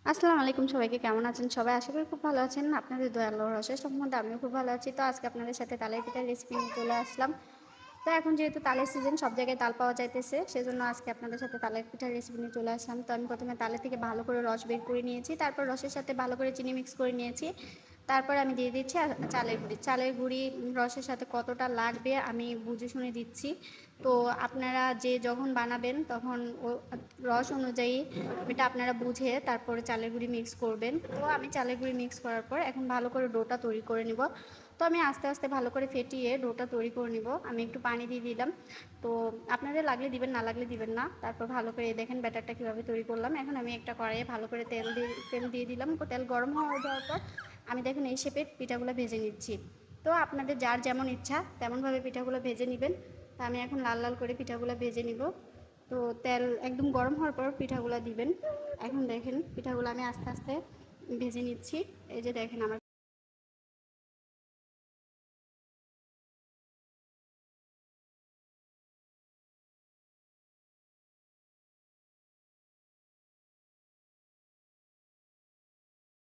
আসসালামু আলাইকুম, সবাইকে কেমন আছেন সবাই? আশা করি খুব ভালো আছেন। আপনাদের দোয়া আল্লাহর অশেষ রহমতে আমিও খুব ভালো আছি। তো আজকে আপনাদের সাথে তালের পিঠার রেসিপি নিয়ে চলে আসলাম। তো এখন যেহেতু তালের সিজন, সব জায়গায় তাল পাওয়া যাইতেছে, সেজন্য আজকে আপনাদের সাথে তালের পিঠার রেসিপি নিয়ে চলে আসলাম। তো আমি প্রথমে তালের থেকে ভালো করে রস বের করে নিয়েছি, তারপর রসের সাথে ভালো করে চিনি মিক্স করে নিয়েছি। তারপর আমি দিয়ে দিচ্ছি চালের গুঁড়ি রসের সাথে কতটা লাগবে আমি বুঝে শুনে দিচ্ছি। তো আপনারা যখন বানাবেন তখন রস অনুযায়ী এটা আপনারা বুঝে তারপরে চালের গুঁড়ি মিক্স করবেন। তো আমি চালের গুঁড়ি মিক্স করার পর এখন ভালো করে ডোটা তৈরি করে নিব। তো আমি আস্তে আস্তে ভালো করে ফেটিয়ে ডোটা তৈরি করে নিব। আমি একটু পানি দিয়ে দিলাম। তো আপনাদের লাগলে দিবেন, না লাগলে দিবেন না। তারপর ভালো করে দেখেন ব্যাটারটা কীভাবে তৈরি করলাম। এখন আমি একটা কড়াইয়ে ভালো করে তেল দিয়ে দিলাম। তেল গরম হয়ে যাওয়ার পর আমি দেখুন এই শেপে পিঠাগুলো ভেজে নিচ্ছি। তো আপনাদের যার যেমন ইচ্ছা তেমনভাবে পিঠাগুলো ভেজে নেবেন। তা আমি এখন লাল লাল করে পিঠাগুলো ভেজে নিব। তো তেল একদম গরম হওয়ার পর পিঠাগুলো দিবেন। এখন দেখেন পিঠাগুলো আমি আস্তে আস্তে ভেজে নিচ্ছি। এই যে দেখেন আমার